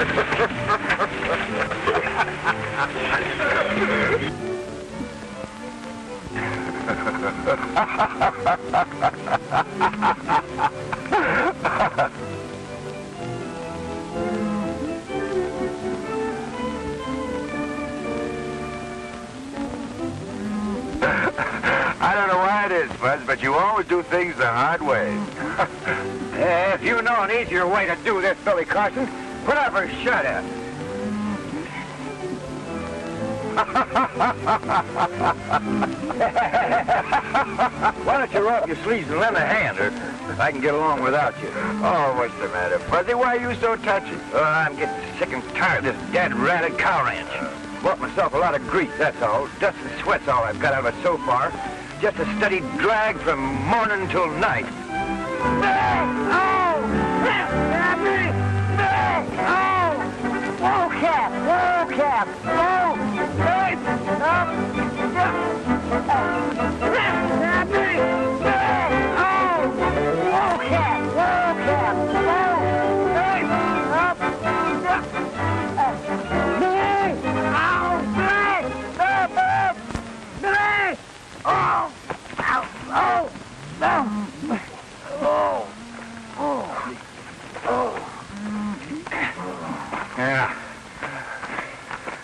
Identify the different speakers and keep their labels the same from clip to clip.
Speaker 1: I don't know why it is, Buzz, but you always do things the hard way.
Speaker 2: If you know an easier way to do this, Billy Carson, put up or shut up. Why don't you roll up your sleeves and lend a hand, or I can get along without you.
Speaker 1: Oh, what's the matter, Fuzzy? Why are you so touchy?
Speaker 2: I'm getting sick and tired of this dead-ratted cow ranch. Bought myself a lot of grease, that's all. Dust and sweat's all I've got out of it so far. Just a steady drag from morning till night.
Speaker 3: Whoa, Cap! Whoa, Cap! Whoa! Hey! Stop! Whoa, Cap! Whoa, Cap! Whoa! Hey! Stop! Billy! Ow! Billy! Stop! Billy! Oh! Ow! Oh! No! Oh! Oh! Oh!
Speaker 2: Yeah.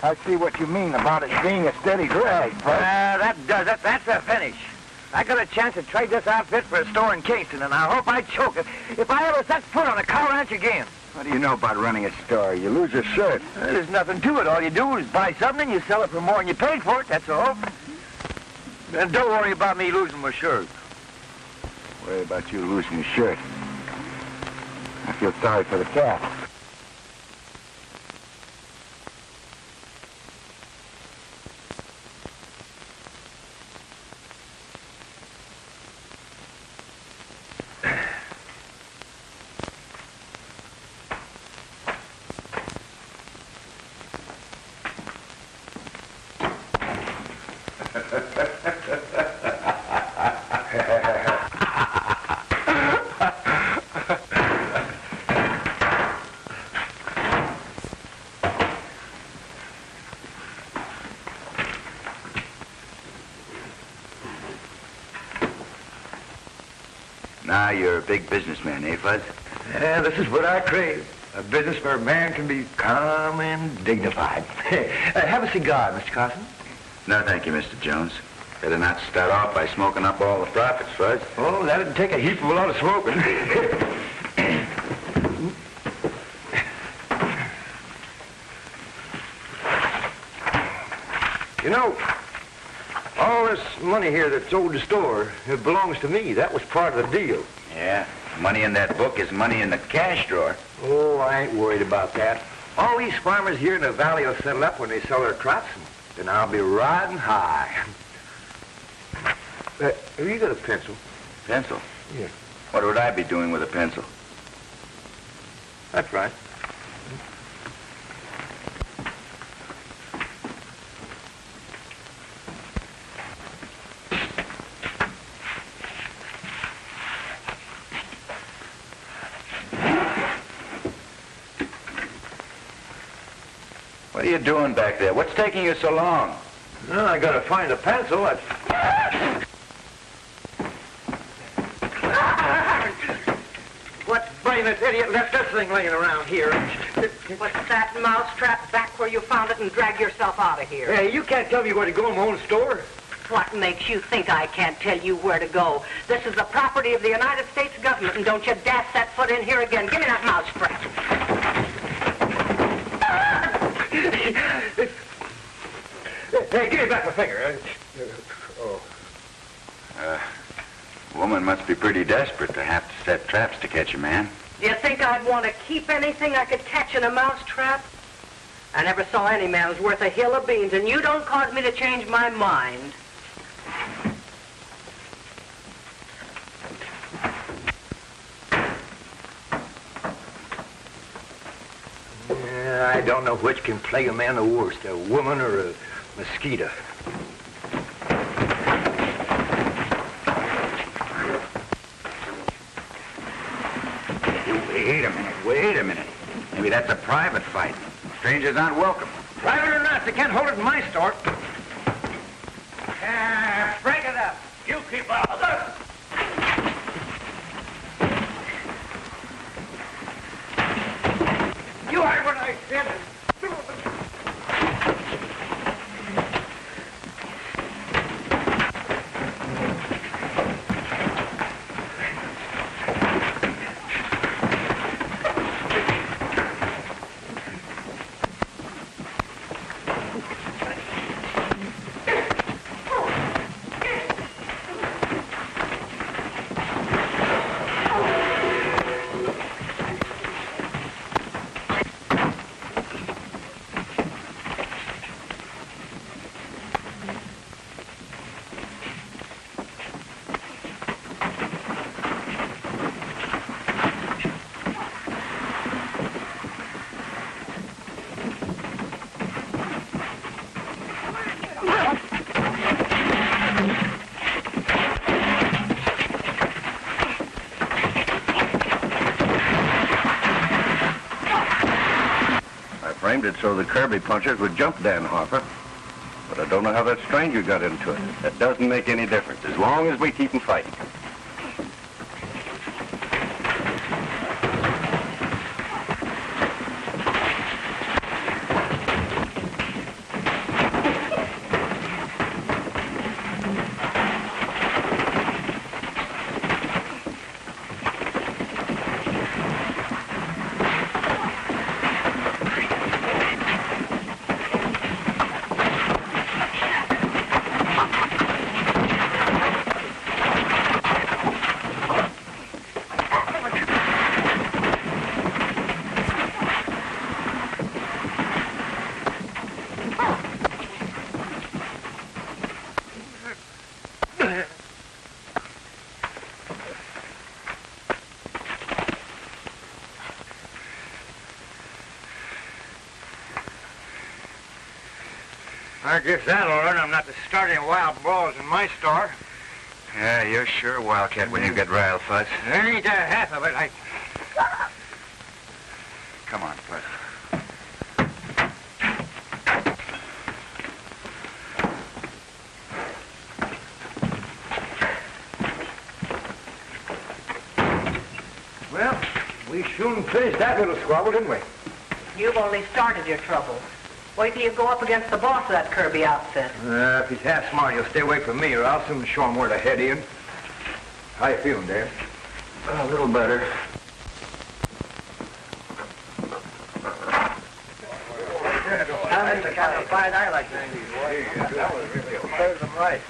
Speaker 1: I see what you mean about it being a steady drag, Buzz.
Speaker 2: That does it. That's the finish. I got a chance to trade this outfit for a store in Kingston, and I hope I choke it if I ever set foot on a cow ranch again.
Speaker 1: What do you know about running a store? You lose your shirt.
Speaker 2: There's nothing to it. All you do is buy something and you sell it for more than you paid for it, that's all. And don't worry about me losing my shirt.
Speaker 1: Worry about you losing your shirt. I feel sorry for the cat. Now you're a big businessman, eh, Fuzz?
Speaker 2: Yeah, this is what I crave. A business where a man can be calm and dignified. Have a cigar, Mr. Carson.
Speaker 1: No, thank you, Mr. Jones. Better not start off by smoking up all the profits, Fuzz.
Speaker 2: Oh, that'd take a heap of a lot of smoking. You know, all this money here that's owed the store, it belongs to me. That was part of the deal.
Speaker 1: Yeah, money in that book is money in the cash drawer.
Speaker 2: Oh, I ain't worried about that. All these farmers here in the valley will settle up when they sell their crops, and then I'll be riding high. Have you got a pencil?
Speaker 1: Pencil?
Speaker 2: Yeah.
Speaker 1: What would I be doing with a pencil?
Speaker 2: That's right.
Speaker 1: What are you doing back there? What's taking you so long?
Speaker 2: Well, I gotta find a pencil. What brainless idiot left this thing laying around here?
Speaker 4: Put that mousetrap back where you found it and drag yourself out of here.
Speaker 2: Hey, you can't tell me where to go in my own store.
Speaker 4: What makes you think I can't tell you where to go? This is the property of the United States government, and don't you dash that foot in here again. Give me that mousetrap.
Speaker 2: Hey, give me back my finger.
Speaker 1: Woman must be pretty desperate to have to set traps to catch a man.
Speaker 4: Do you think I'd want to keep anything I could catch in a mousetrap? I never saw any man who's worth a hill of beans, and you don't cause me to change my mind.
Speaker 2: Yeah, I don't know which can plague a man the worst, a woman or a mosquito.
Speaker 1: Wait a minute.
Speaker 2: Maybe that's a private fight. Strangers aren't welcome.
Speaker 5: Private or not, they can't hold it in my store.
Speaker 2: Break it up.
Speaker 5: You keep out of this. You heard what I said.
Speaker 1: Framed it so the Kirby punchers would jump Dan Harper. But I don't know how that stranger got into it. That doesn't make any difference, as long as we keep him fighting.
Speaker 5: I guess that'll learn I'm not to start any wild brawls in my store.
Speaker 2: Yeah, you're sure a wildcat when you get riled, Fuzz.
Speaker 5: There ain't half of it.
Speaker 2: Come on, Fuzz.
Speaker 5: Well, we soon finished that little squabble, didn't we?
Speaker 4: You've only started your trouble. Wait till you go up against the boss of that Kirby outfit.
Speaker 5: If he's half smart, he'll stay away from me, or I'll soon show him where to head in. How you feeling, Dan?
Speaker 2: A little better.
Speaker 5: That's the kind of fight I like to see. That was really a serves them right.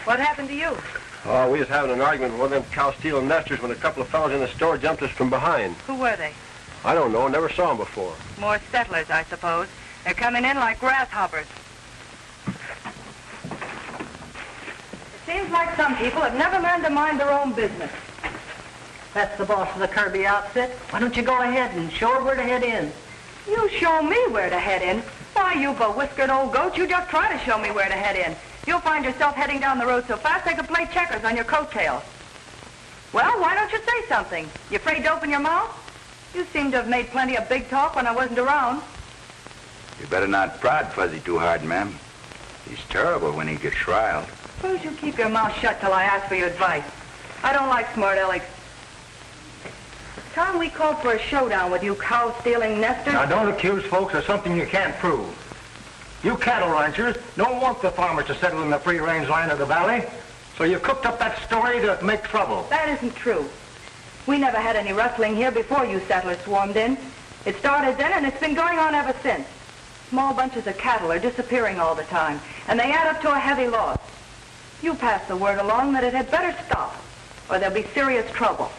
Speaker 4: What happened to you?
Speaker 6: Oh, we was having an argument with one of them cow-stealing nesters when a couple of fellas in the store jumped us from behind.
Speaker 4: Who were they?
Speaker 6: I don't know. Never saw them before.
Speaker 4: More settlers, I suppose. They're coming in like grasshoppers. It seems like some people have never learned to mind their own business. That's the boss of the Kirby outfit. Why don't you go ahead and show her where to head in? You show me where to head in? Why, you bewhiskered old goat, you just try to show me where to head in. You'll find yourself heading down the road so fast they could play checkers on your coattails. Well, why don't you say something? You afraid to open your mouth? You seem to have made plenty of big talk when I wasn't around.
Speaker 2: You better not prod Fuzzy too hard, ma'am. He's terrible when he gets riled.
Speaker 4: Suppose you keep your mouth shut till I ask for your advice. I don't like smart alecks. Time we called for a showdown with you cow-stealing nesters.
Speaker 5: Now, don't accuse folks of something you can't prove. You cattle ranchers don't want the farmers to settle in the free-range land of the valley, so you cooked up that story to make trouble.
Speaker 4: That isn't true. We never had any rustling here before you settlers swarmed in. It started then, and it's been going on ever since. Small bunches of cattle are disappearing all the time, and they add up to a heavy loss. You pass the word along that it had better stop, or there'll be serious trouble.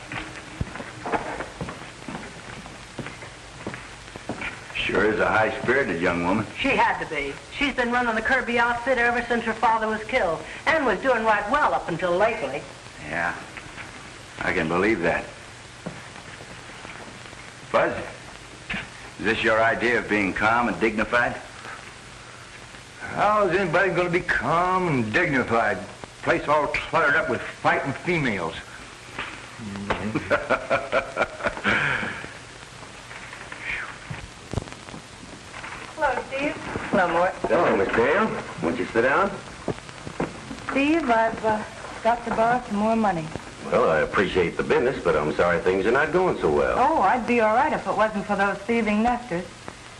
Speaker 2: Sure is a high-spirited young woman.
Speaker 4: She had to be. She's been running the Kirby outfit ever since her father was killed, and was doing right well up until lately.
Speaker 2: Yeah, I can believe that. Buzz, is this your idea of being calm and dignified?
Speaker 5: How is anybody going to be calm and dignified? Place all cluttered up with fighting females.
Speaker 4: Hello, Steve. Hello, Mort.
Speaker 1: Hello, Miss Dale. Won't you sit down?
Speaker 4: Steve, I've got to borrow some more money.
Speaker 1: Well, I appreciate the business, but I'm sorry things are not going so well.
Speaker 4: Oh, I'd be all right if it wasn't for those thieving nesters.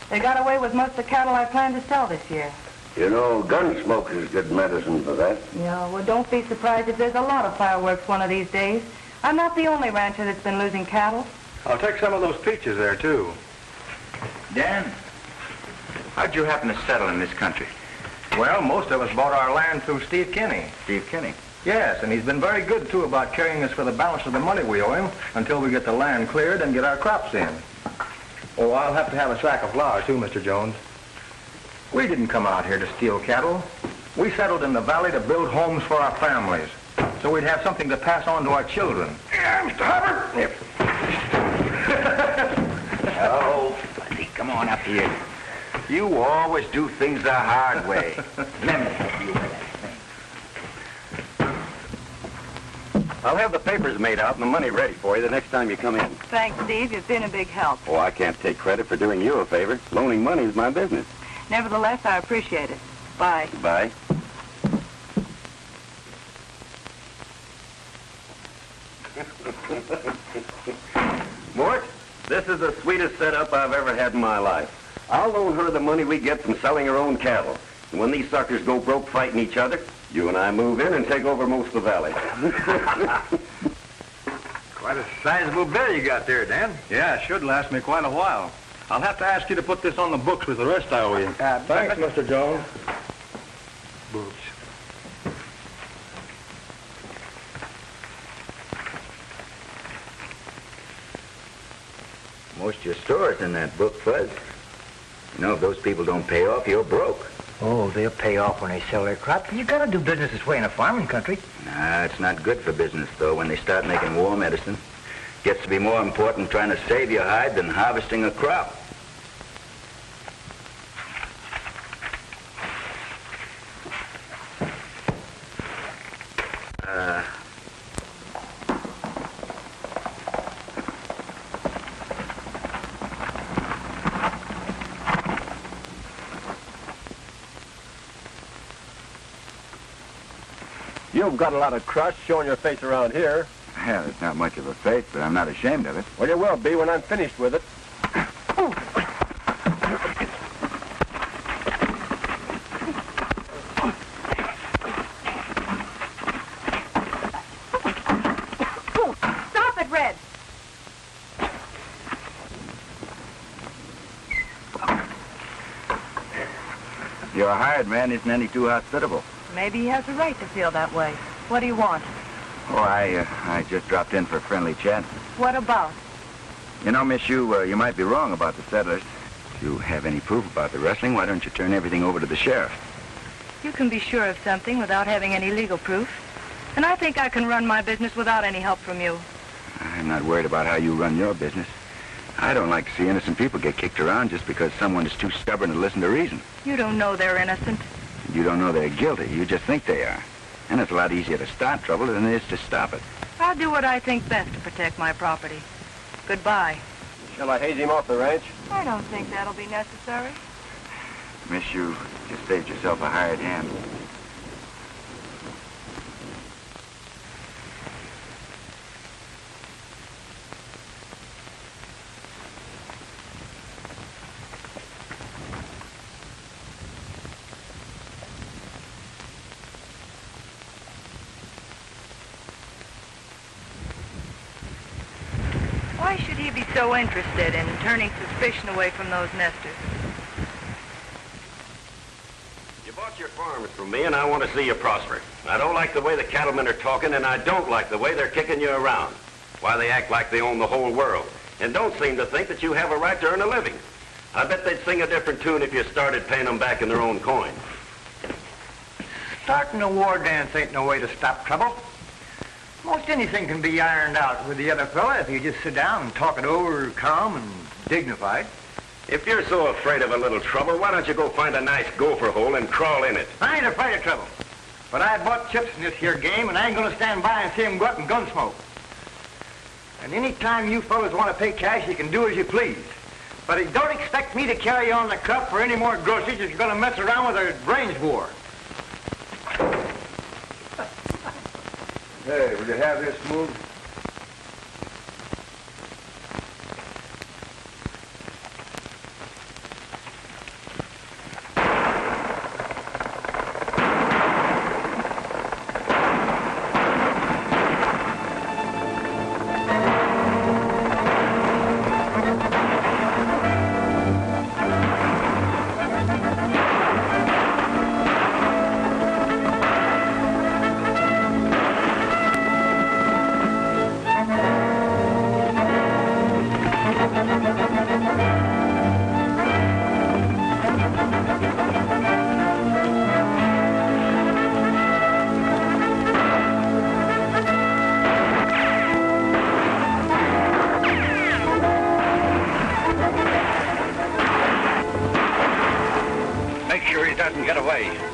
Speaker 4: They got away with most of the cattle I planned to sell this year.
Speaker 1: You know, gun smoke is good medicine for that.
Speaker 4: Yeah, well, don't be surprised if there's a lot of fireworks one of these days. I'm not the only rancher that's been losing cattle.
Speaker 5: I'll take some of those peaches there, too.
Speaker 2: Dan, how'd you happen to settle in this country?
Speaker 5: Well, most of us bought our land through Steve Kinney.
Speaker 2: Steve Kinney.
Speaker 5: Yes, and he's been very good, too, about carrying us for the balance of the money we owe him until we get the land cleared and get our crops in. Oh, I'll have to have a sack of flour, too, Mr. Jones. We didn't come out here to steal cattle. We settled in the valley to build homes for our families, so we'd have something to pass on to our children.
Speaker 2: Yeah, Mr. Hubbard. Yep. Oh, Fuzzy, come on up here. You always do things the hard way. Let me help you with that thing.
Speaker 1: I'll have the papers made out and the money ready for you the next time you come in.
Speaker 4: Thanks, Steve. You've been a big help.
Speaker 1: Oh, I can't take credit for doing you a favor. Loaning money is my business.
Speaker 4: Nevertheless, I appreciate it. Bye.
Speaker 1: Bye. Mort, this is the sweetest setup I've ever had in my life. I'll loan her the money we get from selling her own cattle. And when these suckers go broke fighting each other, you and I move in and take over most of the valley.
Speaker 5: Quite a sizable bill you got there, Dan.
Speaker 7: Yeah, it should last me quite a while. I'll have to ask you to put this on the books with the rest I owe you.
Speaker 5: Thanks, Mr. Jones.
Speaker 7: Books.
Speaker 2: Most of your store's in that book, Fuzz. You know, if those people don't pay off, you're broke.
Speaker 3: Oh, they'll pay off when they sell their crops. You gotta do business this way in a farming country.
Speaker 2: Nah, it's not good for business, though, when they start making war medicine. Gets to be more important trying to save your hide than harvesting a crop.
Speaker 6: You've got a lot of crust showing your face around here.
Speaker 2: Yeah, it's not much of a face, but I'm not ashamed of it.
Speaker 6: Well, you will be when I'm finished with it.
Speaker 4: Stop it, Red.
Speaker 2: Your hired man isn't any too hospitable.
Speaker 4: Maybe he has a right to feel that way. What do you want?
Speaker 2: Oh, I just dropped in for a friendly chat.
Speaker 4: What about?
Speaker 2: You know, Miss, you might be wrong about the settlers. If you have any proof about the rustling, why don't you turn everything over to the sheriff?
Speaker 4: You can be sure of something without having any legal proof. And I think I can run my business without any help from you.
Speaker 2: I'm not worried about how you run your business. I don't like to see innocent people get kicked around just because someone is too stubborn to listen to reason.
Speaker 4: You don't know they're innocent.
Speaker 2: You don't know they're guilty. You just think they are. And it's a lot easier to start trouble than it is to stop it.
Speaker 4: I'll do what I think best to protect my property. Goodbye.
Speaker 6: Shall I haze him off the ranch?
Speaker 4: I don't think that'll be necessary.
Speaker 2: Miss, you just saved yourself a hired hand.
Speaker 4: Why should he be so interested in turning suspicion away from those nesters?
Speaker 1: You bought your farms from me, and I want to see you prosper. I don't like the way the cattlemen are talking, and I don't like the way they're kicking you around. Why they act like they own the whole world, and don't seem to think that you have a right to earn a living. I bet they'd sing a different tune if you started paying them back in their own coin.
Speaker 3: Starting a war dance ain't no way to stop trouble. Most anything can be ironed out with the other fella if you just sit down and talk it over calm and dignified.
Speaker 1: If you're so afraid of a little trouble, why don't you go find a nice gopher hole and crawl in it?
Speaker 3: I ain't afraid of trouble. But I bought chips in this here game, and I ain't gonna stand by and see him go up in gunsmoke. And any time you fellas want to pay cash, you can do as you please. But don't expect me to carry on the cup for any more groceries if you're gonna mess around with a range war.
Speaker 2: Hey, will you have this moved?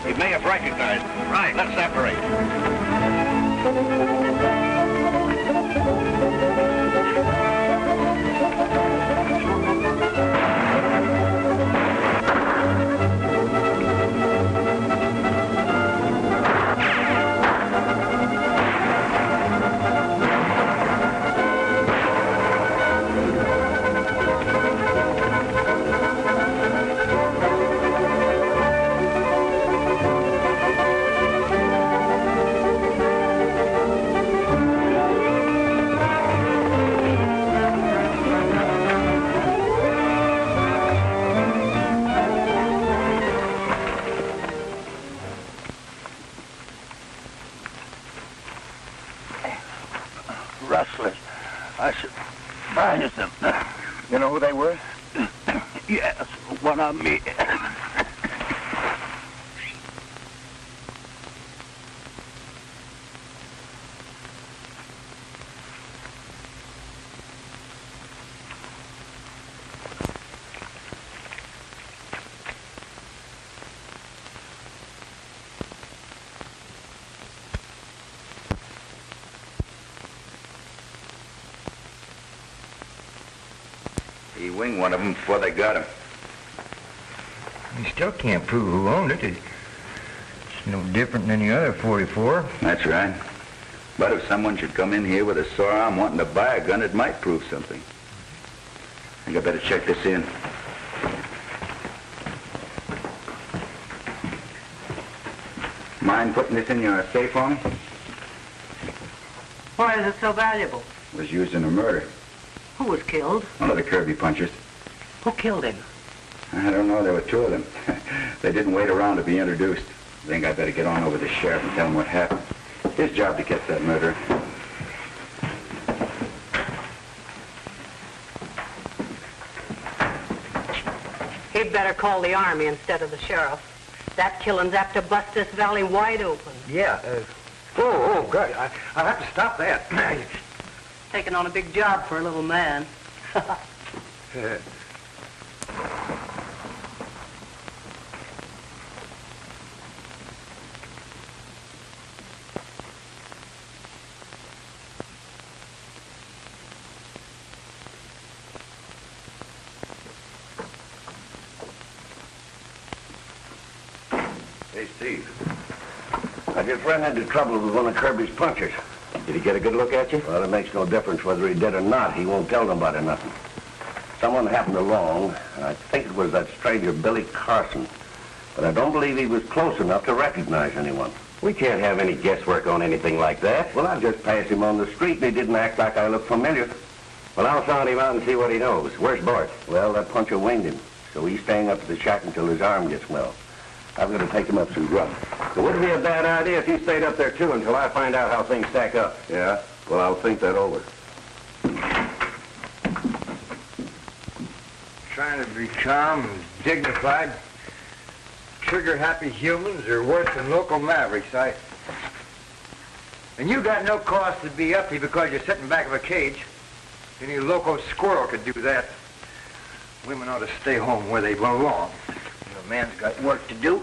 Speaker 1: He may have recognized him. Right. Let's separate.
Speaker 2: Rustlers. I surprised them. You know who they were? Yes, one of me. He winged one of them before they got him.
Speaker 3: You still can't prove who owned it. It's no different than any other 44.
Speaker 2: That's right. But if someone should come in here with a sore arm wanting to buy a gun, it might prove something. I think I better check this in. Mind putting this in your safe for me?
Speaker 4: Why is it so valuable?
Speaker 2: It was used in a murder.
Speaker 4: Who was killed?
Speaker 2: One of the Kirby punchers.
Speaker 4: Who killed him?
Speaker 2: I don't know. There were two of them. They didn't wait around to be introduced. I think I better get on over to the sheriff and tell him what happened. His job to catch that murderer.
Speaker 4: He'd better call the army instead of the sheriff. That killing's apt to bust this valley wide open.
Speaker 3: Yeah. Oh, God. I'll have to stop that.
Speaker 4: Taking on a big job for a little man.
Speaker 1: Hey, Steve. How'd your friend had the trouble with one of Kirby's punchers? Did he get a good look at you? Well, it makes no difference whether he did or not. He won't tell nobody nothing. Someone happened along, and I think it was that stranger Billy Carson. But I don't believe he was close enough to recognize anyone. We can't have any guesswork on anything like that. Well, I just passed him on the street, and he didn't act like I looked familiar. Well, I'll sound him out and see what he knows. Where's Bart? Well, that puncher winged him, so he's staying up at the shack until his arm gets well. I'm going to take him up some grub. It wouldn't be a bad idea if you stayed up there, too, until I find out how things stack up. Yeah? Well, I'll think that over.
Speaker 3: Trying to be calm and dignified. Trigger-happy humans are worse than local mavericks. And you got no cause to be uppy because you're sitting back of a cage. Any local squirrel could do that. Women ought to stay home where they belong. A man's got work to do.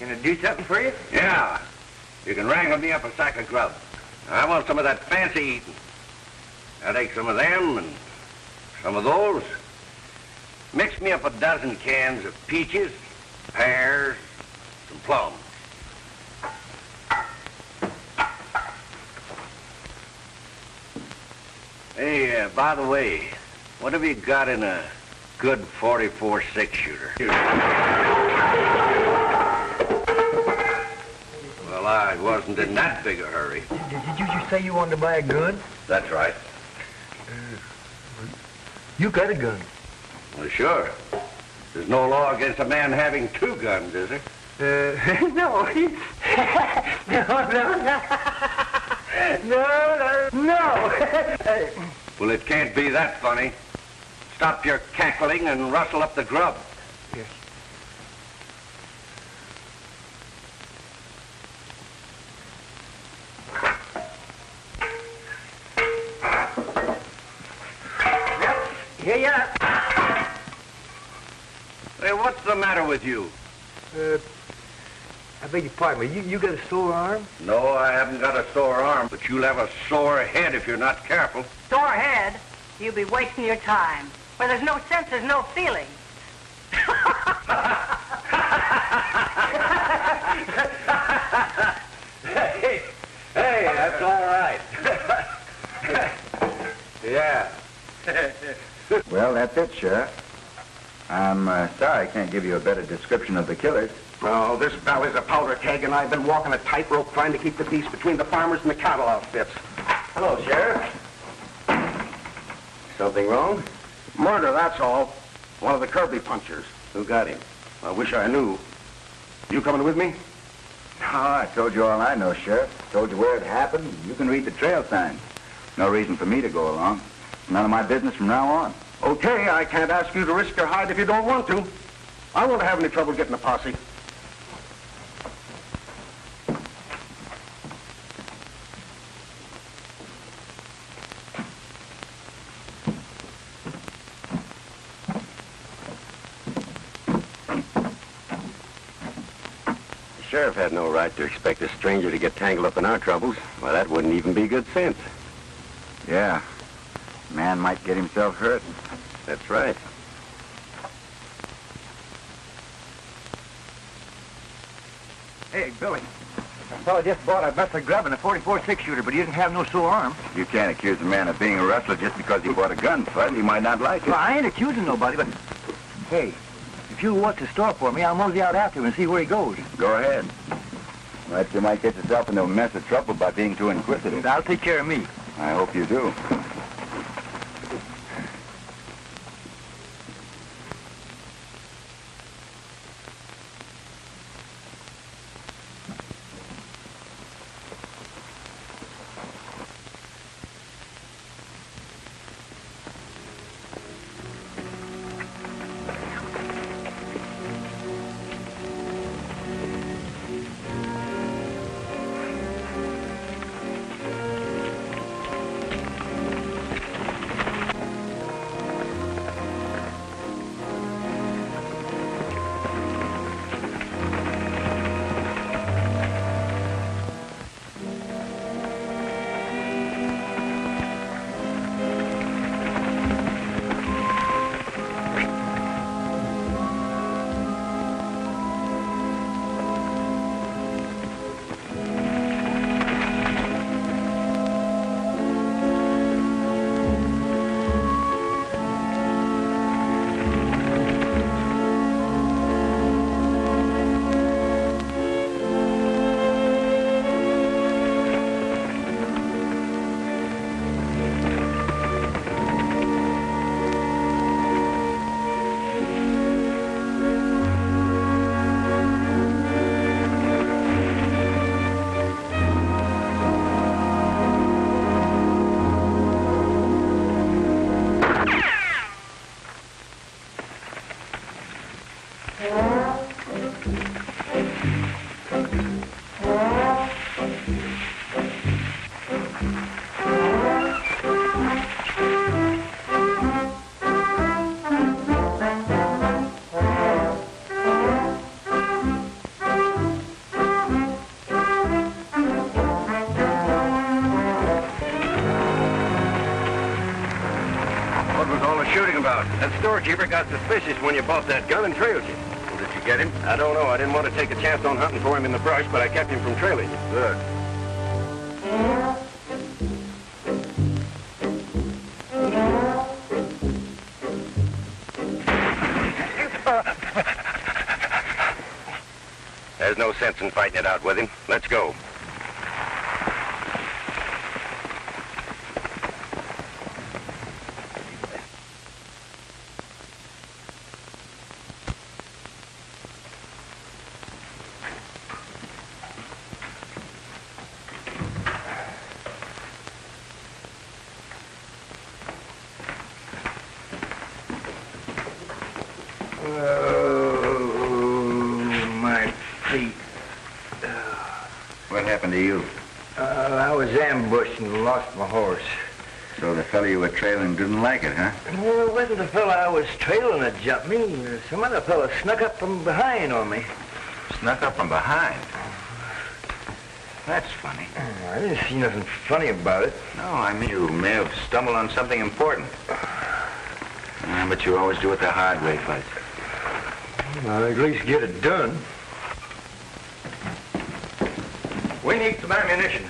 Speaker 3: Can I do something for you?
Speaker 1: Yeah. You can wrangle me up a sack of grub. I want some of that fancy eating. I'll take some of them and some of those. Mix me up a dozen cans of peaches, pears, and plums. Hey, by the way, what have you got in a good 44 6-shooter? Well, I wasn't in that big a hurry.
Speaker 3: Did you just say you wanted to buy a gun?
Speaker 1: That's right.
Speaker 3: You got a gun.
Speaker 1: Well, sure. There's no law against a man having two guns, is there?
Speaker 3: No. No.
Speaker 1: Well, it can't be that funny. Stop your cackling and rustle up the grub.
Speaker 3: Yes. Here you are.
Speaker 1: Hey, what's the matter with you?
Speaker 3: I beg your pardon, but you got a sore arm?
Speaker 1: No, I haven't got a sore arm, but you'll have a sore head if you're not careful.
Speaker 4: Sore head? You'll be wasting your time. Where there's no sense, there's no feeling.
Speaker 1: Hey, that's all right. Yeah.
Speaker 2: Well, that's it, Sheriff. I'm sorry I can't give you a better description of the killers.
Speaker 8: Oh, this valley's a powder keg, and I've been walking a tightrope trying to keep the peace between the farmers and the cattle outfits.
Speaker 1: Hello, Sheriff. Something wrong?
Speaker 8: Murder, that's all. One of the Kirby punchers.
Speaker 1: Who got him?
Speaker 8: I wish I knew. You coming with me?
Speaker 2: Oh, I told you all I know, Sheriff. Told you where it happened. You can read the trail signs. No reason for me to go along. None of my business from now on.
Speaker 8: Okay, I can't ask you to risk your hide if you don't want to. I won't have any trouble getting a posse.
Speaker 1: The sheriff had no right to expect a stranger to get tangled up in our troubles. Well, that wouldn't even be good sense.
Speaker 2: Yeah. Man might get himself hurt.
Speaker 1: That's right.
Speaker 3: Hey, Billy. A fellow just bought a mess of grub and a 44 6-shooter, but he doesn't have no sore arm.
Speaker 2: You can't accuse a man of being a rustler just because he bought a gun, Fudd. He might not like it.
Speaker 3: Well, I ain't accusing nobody, but... Hey, if you'll watch the store for me, I'll mosey out after him and see where he goes.
Speaker 2: Go ahead. But you might get yourself into a mess of trouble by being too inquisitive.
Speaker 3: I'll take care of me.
Speaker 2: I hope you do.
Speaker 1: about? That storekeeper got suspicious when you bought that gun and trailed you.
Speaker 2: Well, did you get him?
Speaker 1: I don't know. I didn't want to take a chance on hunting for him in the brush, but I kept him from trailing you.
Speaker 2: Good.
Speaker 1: There's no sense in fighting it out with him. Let's go.
Speaker 2: What happened to you?
Speaker 3: I was ambushed and lost my horse.
Speaker 2: So the fellow you were trailing didn't like it, huh?
Speaker 3: Well, it wasn't the fellow I was trailing that jumped me. Some other fellow snuck up from behind on me.
Speaker 2: Snuck up from behind. That's funny.
Speaker 3: I didn't see nothing funny about it.
Speaker 2: No, I mean you may have stumbled on something important. But you always do it the hard way, Buzz.
Speaker 3: Well, at least get it done. We need some ammunition.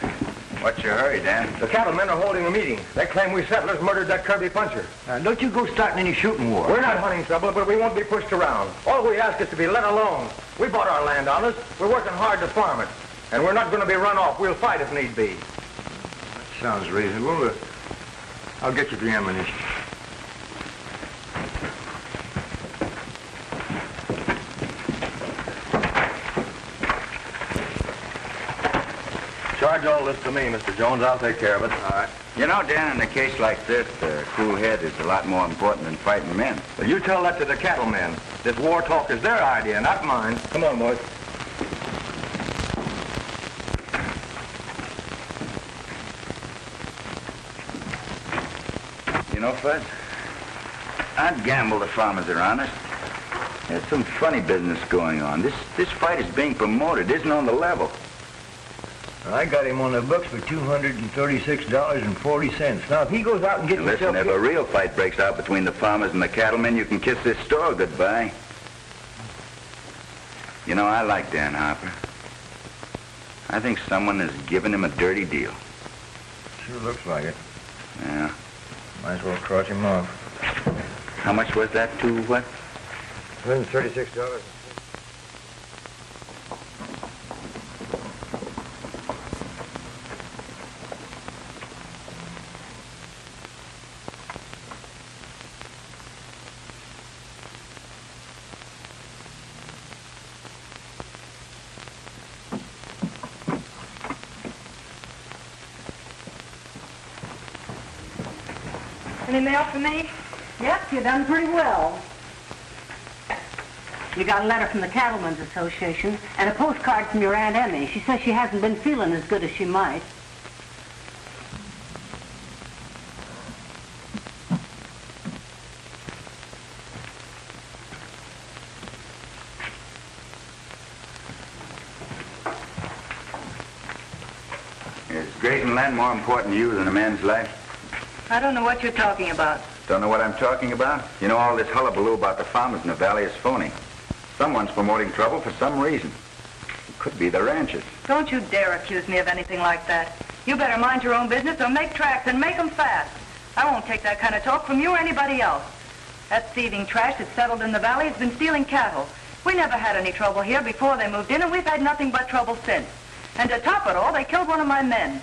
Speaker 2: What's your hurry, Dan?
Speaker 3: The cattlemen are holding a meeting. They claim we settlers murdered that Kirby puncher. Don't you go starting any shooting war.
Speaker 5: We're not hunting trouble, but we won't be pushed around. All we ask is to be let alone. We bought our land on us. We're working hard to farm it. And we're not going to be run off. We'll fight if need be.
Speaker 3: That sounds reasonable. I'll get you the ammunition.
Speaker 5: Charge all this to me, Mr. Jones. I'll take care of it.
Speaker 2: All right. You know, Dan, in a case like this, a cool head is a lot more important than fighting men.
Speaker 5: Well, you tell that to the cattlemen. This war talk is their idea, not mine. Come on, boys.
Speaker 2: You know, Fud, I'd gamble the farmers are honest. There's some funny business going on. This fight is being promoted, isn't on the level.
Speaker 3: I got him on the books for $236.40. Now, if he goes out and gets
Speaker 2: Listen,
Speaker 3: himself...
Speaker 2: if a real fight breaks out between the farmers and the cattlemen, you can kiss this store goodbye. You know, I like Dan Harper. I think someone has given him a dirty deal.
Speaker 3: Sure looks like it.
Speaker 2: Yeah.
Speaker 3: Might as well cross him off.
Speaker 2: How much was that, to what?
Speaker 3: $136.
Speaker 4: Any mail for me? Yep, you done pretty well. You got a letter from the Cattlemen's Association and a postcard from your Aunt Emmy. She says she hasn't been feeling as good as she might.
Speaker 2: Is grazing land more important to you than a man's life?
Speaker 4: I don't know what you're talking about.
Speaker 2: Don't know what I'm talking about? You know, all this hullabaloo about the farmers in the valley is phony. Someone's promoting trouble for some reason. It could be the ranchers.
Speaker 4: Don't you dare accuse me of anything like that. You better mind your own business or make tracks and make them fast. I won't take that kind of talk from you or anybody else. That thieving trash that's settled in the valley has been stealing cattle. We never had any trouble here before they moved in, and we've had nothing but trouble since. And to top it all, they killed one of my men.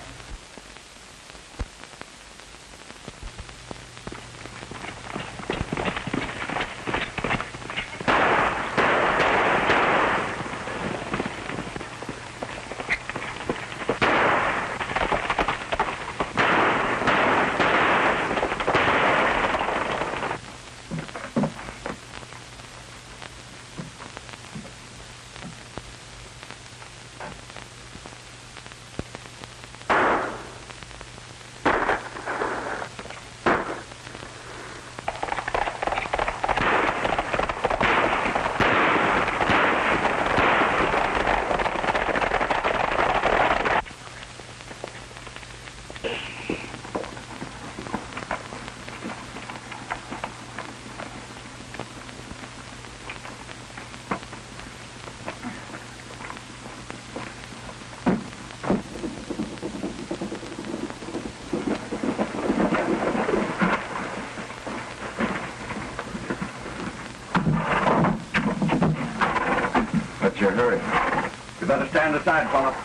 Speaker 2: hurry. You better stand aside, fella.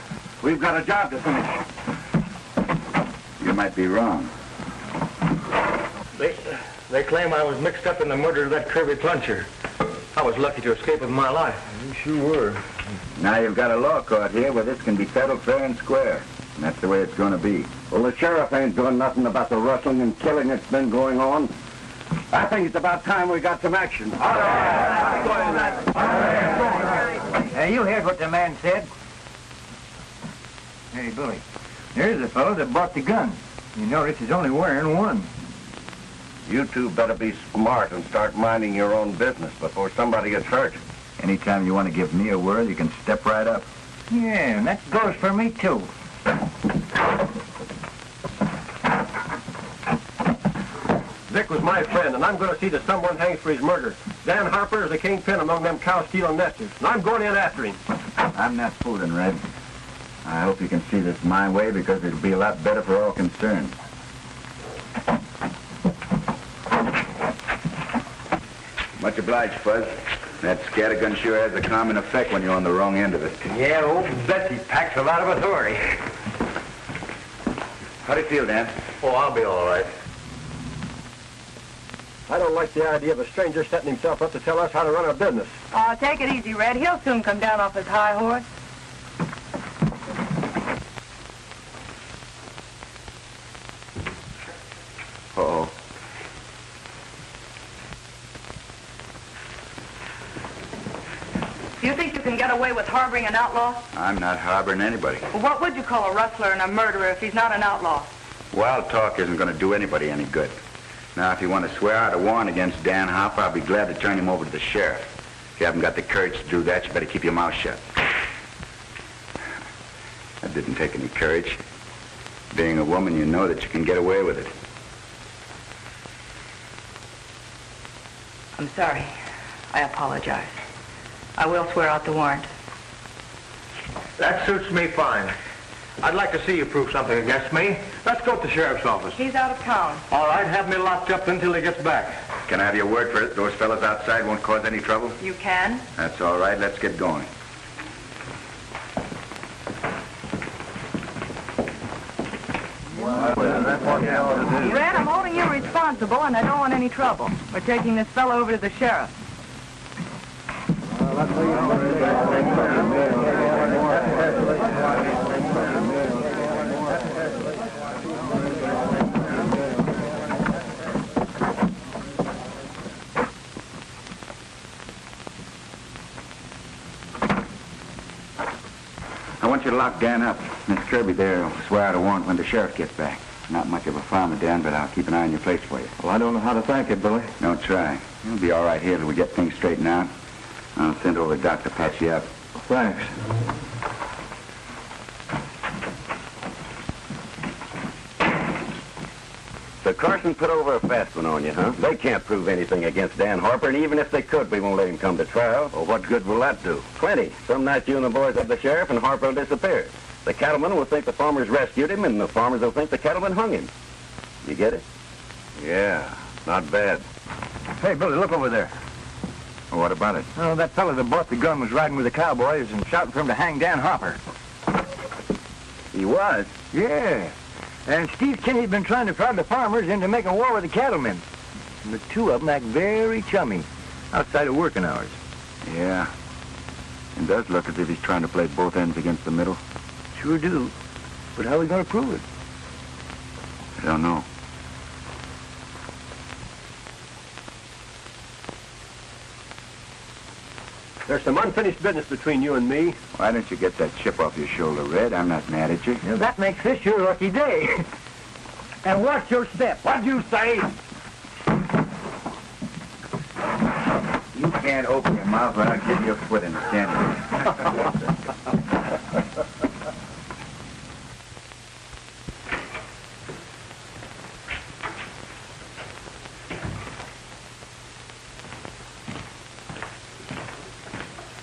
Speaker 2: We've got a job to finish. You might be wrong.
Speaker 3: They claim I was mixed up in the murder of that Kirby Pluncher. I was lucky to escape with my life.
Speaker 2: You sure were. Now you've got a law court here where this can be settled fair and square. And that's the way it's going to be.
Speaker 8: Well, the sheriff ain't doing nothing about the rustling and killing that's been going on. I think it's about time we got some action.
Speaker 3: Hey, you heard what the man said? Hey, Billy, there's the fellow that bought the gun. You notice he's only wearing one.
Speaker 8: You two better be smart and start minding your own business before somebody gets hurt.
Speaker 2: Anytime you want to give me a word, you can step right up.
Speaker 3: Yeah, and that goes for me, too.
Speaker 6: Vic was my friend, and I'm going to see that someone hangs for his murder. Dan Harper is the kingpin among them cow-stealing nesters, and I'm going in after him.
Speaker 2: I'm not fooling, Red. I hope you can see this my way because it'll be a lot better for all concerned. Much obliged, Fuzz. That scattergun sure has a common effect when you're on the wrong end of it.
Speaker 3: Yeah, old Betsy packs a lot of authority.
Speaker 2: How do you feel, Dan?
Speaker 6: Oh, I'll be all right. I don't like the idea of a stranger setting himself up to tell us how to run our business.
Speaker 4: Oh, take it easy, Red. He'll soon come down off his high horse.
Speaker 2: Uh-oh.
Speaker 4: You think you can get away with harboring an outlaw?
Speaker 2: I'm not harboring anybody.
Speaker 4: Well, what would you call a rustler and a murderer if he's not an outlaw?
Speaker 2: Wild talk isn't going to do anybody any good. Now, if you want to swear out a warrant against Dan Harper, I'll be glad to turn him over to the sheriff. If you haven't got the courage to do that, you better keep your mouth shut. That didn't take any courage. Being a woman, you know that you can get away with it.
Speaker 4: I'm sorry. I apologize. I will swear out the warrant.
Speaker 3: That suits me fine. I'd like to see you prove something against me. Let's go to the sheriff's office.
Speaker 4: He's out of town.
Speaker 3: All right, have me locked up until he gets back.
Speaker 2: Can I have your word for it? Those fellas outside won't cause any trouble?
Speaker 4: You can?
Speaker 2: That's all right. Let's get going.
Speaker 4: Red, I'm holding you responsible, and I don't want any trouble. We're taking this fellow over to the sheriff.
Speaker 2: I want you to lock Dan up. Miss Kirby there will swear out a warrant when the sheriff gets back. Not much of a farmer, Dan, but I'll keep an eye on your place for you.
Speaker 6: Well, I don't know how to thank you, Billy.
Speaker 2: Don't try. You'll be all right here till we get things straightened out. I'll send over a doc to patch you up.
Speaker 6: Thanks.
Speaker 1: So Carson put over a fast one on you, huh? They can't prove anything against Dan Harper, and even if they could, we won't let him come to trial. Well, what good will that do? Plenty. Some night you and the boys have the sheriff, and Harper will disappear. The cattlemen will think the farmers rescued him, and the farmers will think the cattlemen hung him. You get it?
Speaker 2: Yeah, not bad.
Speaker 3: Hey, Billy, look over there.
Speaker 2: Well, what about it?
Speaker 3: Oh, that fellow that bought the gun was riding with the cowboys and shouting for him to hang Dan Harper.
Speaker 2: He was?
Speaker 3: Yeah. And Steve Kinney's been trying to prod the farmers into making war with the cattlemen. And the two of them act very chummy outside of working hours.
Speaker 2: Yeah. It does look as if he's trying to play both ends against the middle.
Speaker 3: Sure do. But how are we going to prove it?
Speaker 2: I don't know.
Speaker 6: There's some unfinished business between you and me.
Speaker 2: Why don't you get that chip off your shoulder, Red? I'm not mad at you.
Speaker 3: Well, that makes this your lucky day. And watch your step. What'd you say?
Speaker 2: You can't open your mouth without getting your foot in it, can you?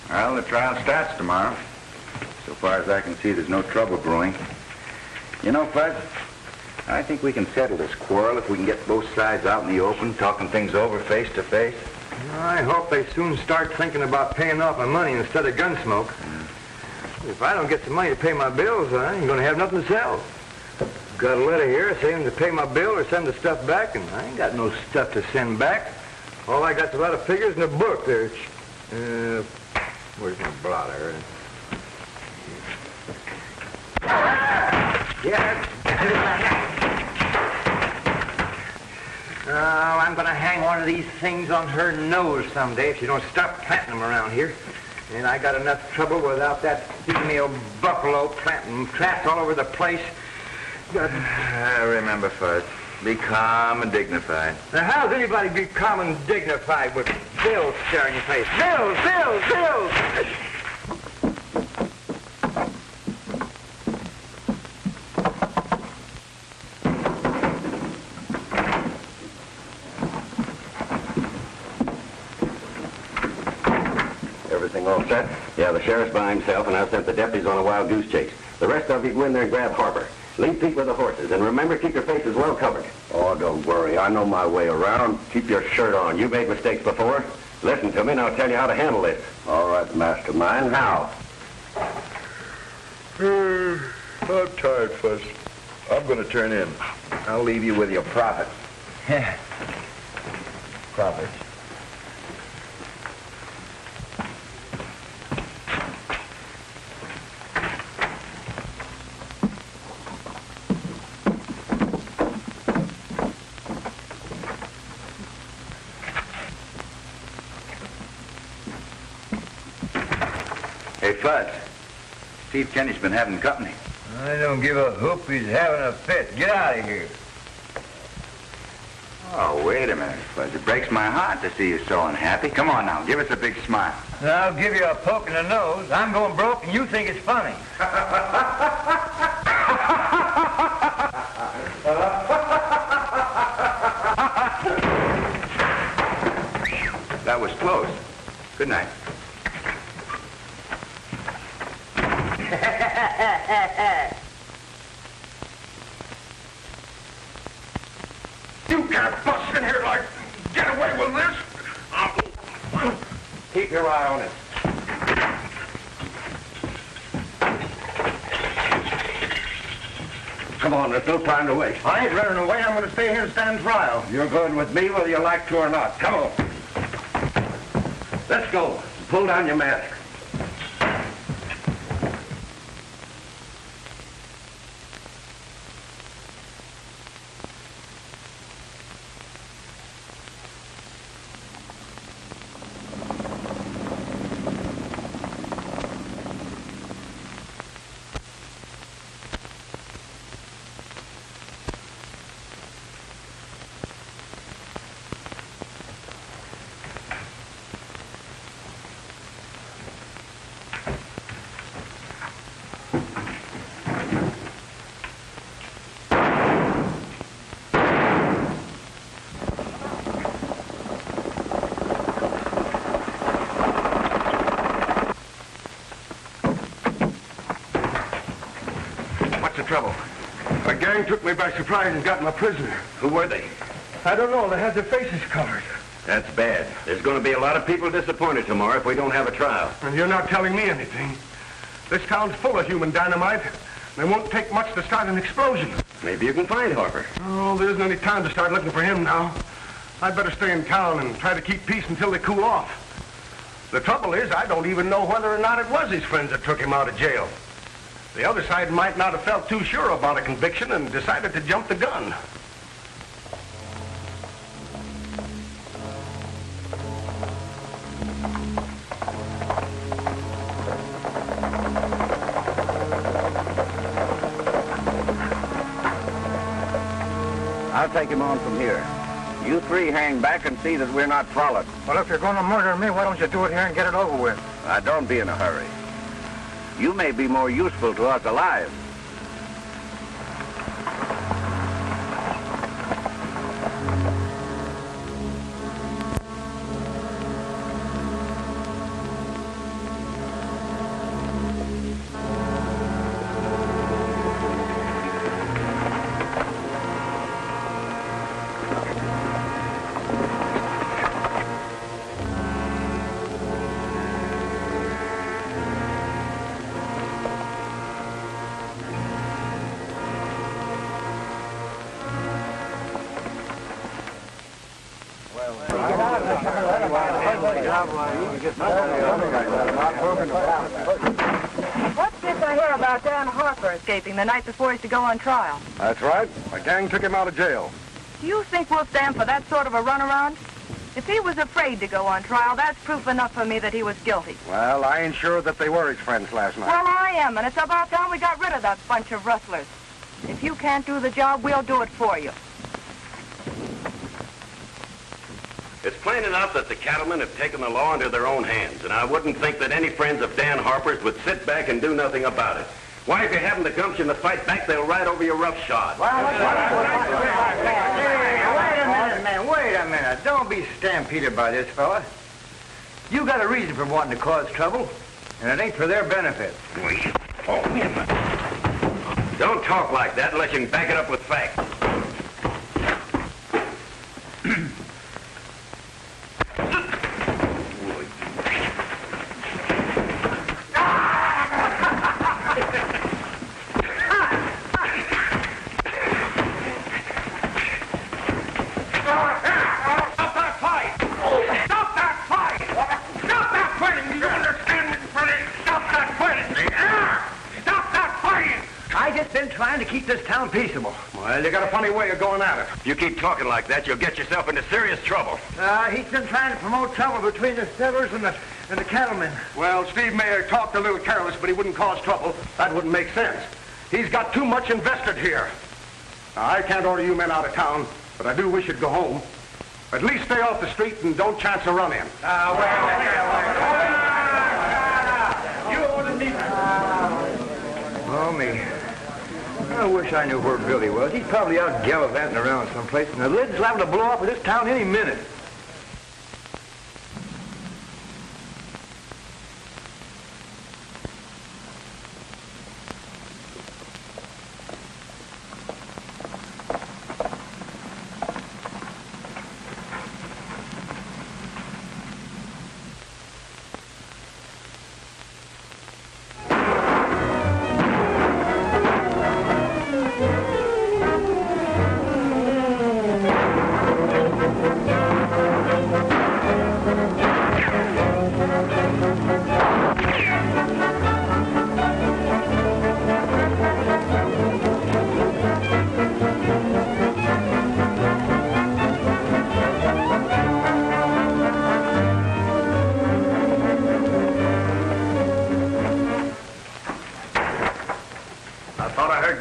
Speaker 2: Well, the trial starts tomorrow. So far as I can see, there's no trouble brewing. You know, Fuzz, I think we can settle this quarrel if we can get both sides out in the open, talking things over face to face.
Speaker 3: I hope they soon start thinking about paying off my money instead of Gunsmoke. If I don't get some money to pay my bills, I ain't going to have nothing to sell. Got a letter here saying to pay my bill or send the stuff back, and I ain't got no stuff to send back. All I got's a lot of figures in a book there. Where's my blotter? Yeah. Oh, I'm going to hang one of these things on her nose someday if she don't stop planting them around here. And I got enough trouble without that female buffalo planting traps all over the place.
Speaker 2: Remember, Fuzz, be calm and dignified.
Speaker 3: Now, how's anybody be calm and dignified with bills staring your face? Bills, bills, bills!
Speaker 1: Everything all set? Yeah, the sheriff's by himself, and I've sent the deputies on a wild goose chase. The rest of you go in there and grab Harper. Leave Pete with the horses, and remember, keep your faces well covered. Oh, don't worry. I know my way around. Keep your shirt on. You made mistakes before. Listen to me, and I'll tell you how to handle this. All right, mastermind. How?
Speaker 2: I'm tired, Fuzz. I'm going to turn in. I'll leave you with your profits. Profits.
Speaker 9: Hey, Fuzz. Steve Kinney's been having company.
Speaker 3: I don't give a hoop. He's having a fit. Get out of here.
Speaker 9: Oh, wait a minute, Fuzz. It breaks my heart to see you so unhappy. Come on now, give us a big smile.
Speaker 3: I'll give you a poke in the nose. I'm going broke, and you think it's funny.
Speaker 9: That was close. Good night.
Speaker 2: You can't bust in here like get away with this.
Speaker 1: Keep your eye on it. Come on, there's no time to waste.
Speaker 3: I ain't running away. I'm going to stay here and stand trial.
Speaker 1: You're going with me whether you like to or not. Come on. Let's go. Pull down your mask.
Speaker 3: Trouble. A gang took me by surprise and got my prisoner.
Speaker 1: Who were they?
Speaker 3: I don't know. They had their faces covered.
Speaker 1: That's bad. There's going to be a lot of people disappointed tomorrow if we don't have a trial.
Speaker 3: And you're not telling me anything. This town's full of human dynamite. It won't take much to start an explosion.
Speaker 1: Maybe you can find Harper.
Speaker 3: Oh, there isn't any time to start looking for him now. I'd better stay in town and try to keep peace until they cool off. The trouble is, I don't even know whether or not it was his friends that took him out of jail. The other side might not have felt too sure about a conviction and decided to jump the gun.
Speaker 8: I'll take him on from here. You three hang back and see that we're not followed.
Speaker 3: Well, if you're going to murder me, why don't you do it here and get it over with?
Speaker 8: Don't be in a hurry. You may be more useful to us alive.
Speaker 4: What's this I hear about Dan Harper escaping the night before he's to go on trial?
Speaker 8: That's right. The gang took him out of jail.
Speaker 4: Do you think we'll stand for that sort of a runaround? If he was afraid to go on trial, that's proof enough for me that he was guilty.
Speaker 8: Well, I ain't sure that they were his friends last night.
Speaker 4: Well, I am, and it's about time we got rid of that bunch of rustlers. If you can't do the job, we'll do it for you.
Speaker 1: It's plain enough that the cattlemen have taken the law into their own hands, and I wouldn't think that any friends of Dan Harper's would sit back and do nothing about it. Why, if you haven't the gumption to fight back, they'll ride over you roughshod.
Speaker 3: Wait a minute, man. Wait a minute. Don't be stampeded by this fella. You got a reason for wanting to cause trouble, and it ain't for their benefit.
Speaker 1: Don't talk like that unless you can back it up with facts.
Speaker 3: Trying to keep this town peaceable.
Speaker 8: Well, you got a funny way of going at it.
Speaker 1: If you keep talking like that, you'll get yourself into serious trouble.
Speaker 3: He's been trying to promote trouble between the settlers and the cattlemen.
Speaker 8: Well, Steve may have talked a little careless, but he wouldn't cause trouble. That wouldn't make sense. He's got too much invested here. Now, I can't order you men out of town, but I do wish you'd go home. At least stay off the street and don't chance a run-in.
Speaker 3: Oh, me. I wish I knew where Billy was. He's probably out gallivanting around someplace, and the lid's liable to blow off of this town any minute.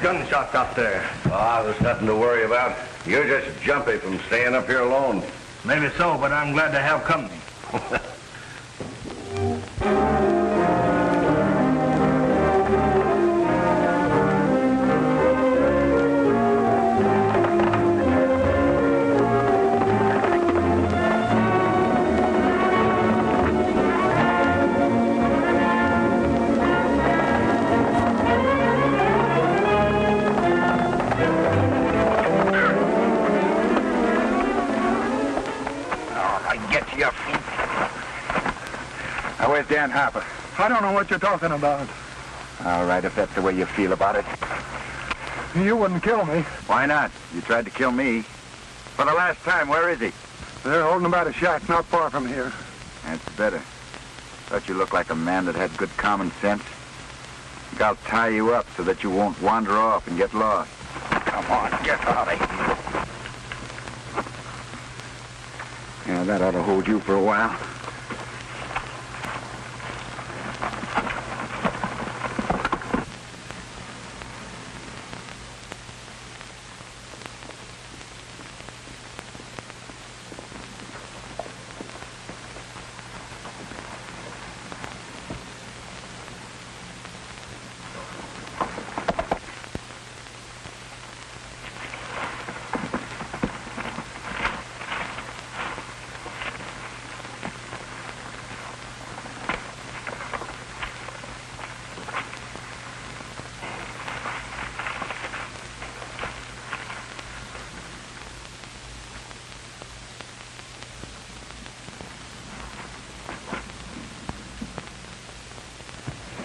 Speaker 8: Gunshots out there.
Speaker 10: Ah, there's nothing to worry about. You're just jumpy from staying up here alone.
Speaker 3: Maybe so, but I'm glad to have company.
Speaker 2: Where's Dan Harper?
Speaker 7: I don't know what you're talking about.
Speaker 2: All right, if that's the way you feel about it.
Speaker 7: You wouldn't kill me.
Speaker 2: Why not? You tried to kill me. For the last time, where is he?
Speaker 7: They're holding him at a shack not far from here.
Speaker 2: That's better. Thought you looked like a man that had good common sense. Think I'll tie you up so that you won't wander off and get lost. Come on, get out of here. Yeah, that ought to hold you for a while.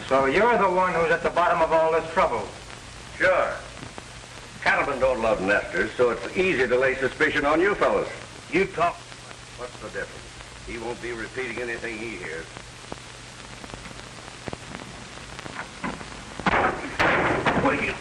Speaker 3: So you're the one who's at the bottom of all this trouble?
Speaker 10: Sure. Cattlemen don't love nesters, so it's easy to lay suspicion on you fellas.
Speaker 3: You talk.
Speaker 10: What's the difference? He won't be repeating anything he hears. What are you...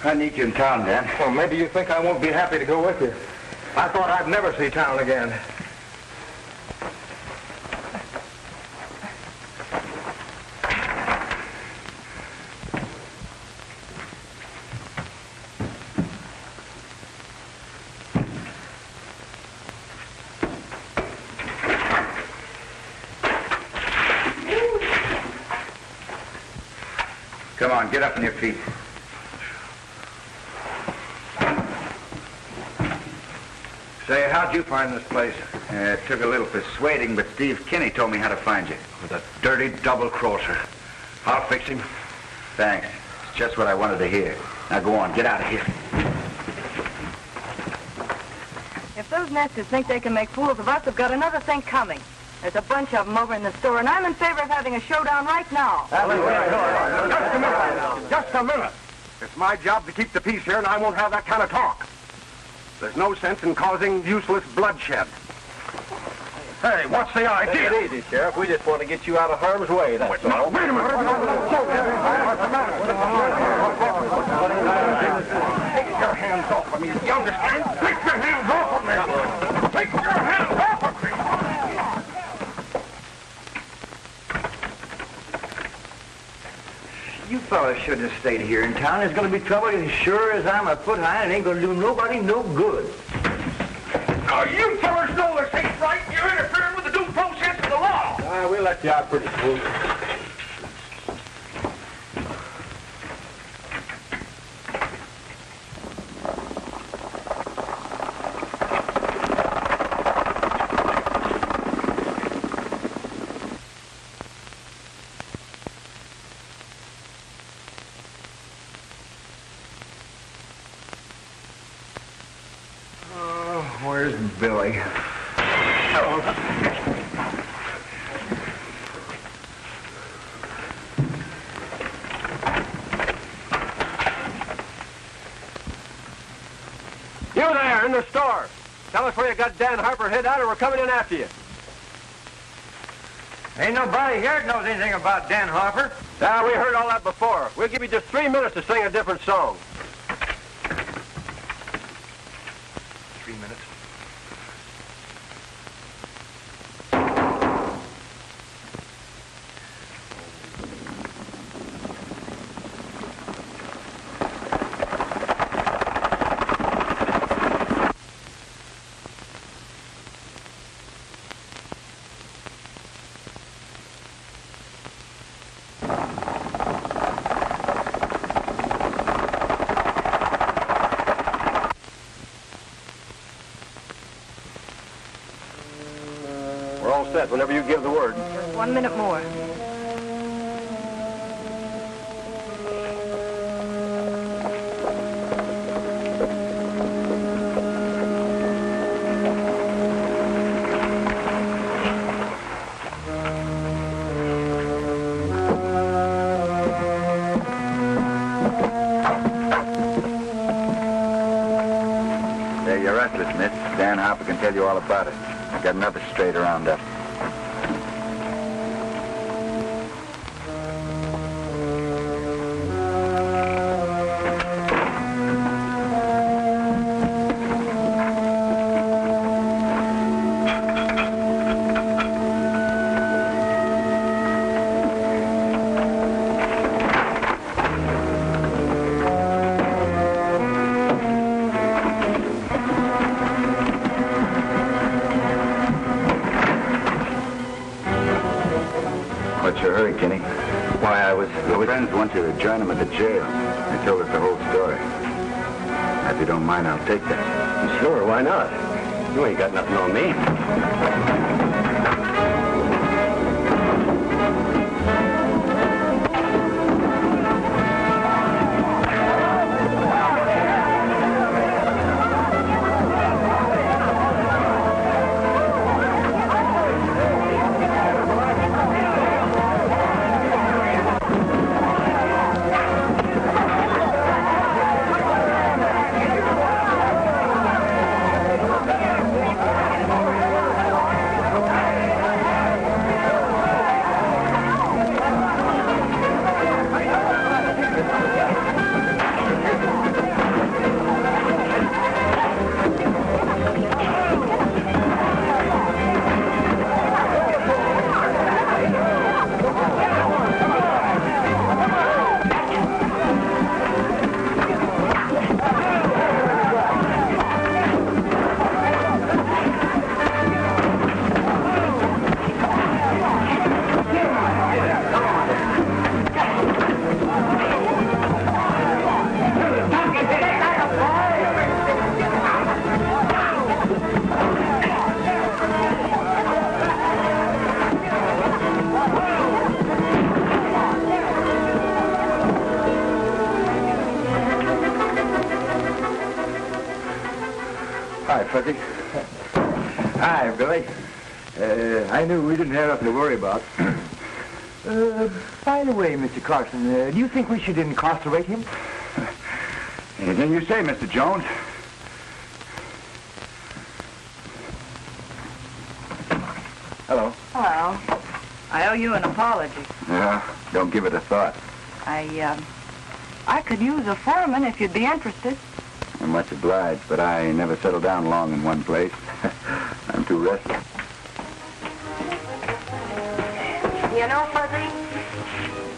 Speaker 2: I need you in town, Dan.
Speaker 8: Well, maybe you think I won't be happy to go with you. I thought I'd never see town again.
Speaker 2: Come on, get up on your feet. Say, how'd you find this place? It took a little persuading, but Steve Kinney told me how to find you.
Speaker 8: With a dirty double-crosser. I'll fix him.
Speaker 2: Thanks. It's just what I wanted to hear. Now go on, get out of here.
Speaker 4: If those nesters think they can make fools of us, they've got another thing coming. There's a bunch of them over in the store, and I'm in favor of having a showdown right now.
Speaker 8: Just a minute. Just a minute. It's my job to keep the peace here, and I won't have that kind of talk. There's no sense in causing useless bloodshed. Hey, what's the idea?
Speaker 6: Take it easy, Sheriff. We just want to get you out of harm's way, that's all.
Speaker 8: Wait a minute. Take your hands off of me. You understand? Take your hands off of me. Take your hands off of me.
Speaker 3: You fellas shouldn't have stayed here in town. There's going to be trouble as sure as I'm a foot high, and it ain't going to do nobody no good.
Speaker 8: Now, you fellas know this ain't right. You're interfering with the due process of the law.
Speaker 6: We'll let you out pretty soon.
Speaker 2: Where's Billy?
Speaker 6: You there, in the store. Tell us where you got Dan Harper hid out, or we're coming in after you.
Speaker 3: Ain't nobody here that knows anything about Dan Harper.
Speaker 6: We heard all that before. We'll give you just 3 minutes to sing a different song.
Speaker 8: 3 minutes.
Speaker 6: We're all set whenever you give the word.
Speaker 4: Just 1 minute more.
Speaker 2: There, you're restless, miss. Dan Harper can tell you all about it. I got another straight around up. hurry, Kinney. Why,
Speaker 9: Your friends want you to join them at the jail. They told us the whole story. If you don't mind, I'll take that.
Speaker 1: Sure, why not? You ain't got nothing on me.
Speaker 2: Hi, Fuzzy. Hi, Billy. I knew we didn't have nothing to worry about. By the way, Mr. Carson, do you think we should incarcerate him?
Speaker 9: Anything you say, Mr. Jones.
Speaker 2: Hello.
Speaker 4: Hello. I owe you an apology.
Speaker 9: Yeah, don't give it a thought.
Speaker 4: I could use a foreman if you'd be interested.
Speaker 9: I'm much obliged, but I never settle down long in one place. I'm too restless.
Speaker 4: You know, Fuzzy,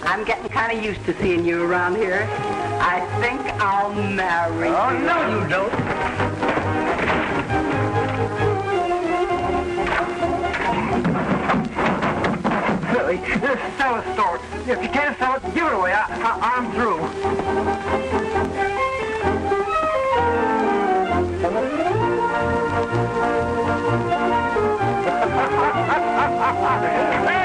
Speaker 4: I'm getting kind of used to seeing you around here. I think I'll marry you.
Speaker 3: Oh, no, you don't. Billy, this sell a store. If you can't sell it, give it away. I'm through. Hey!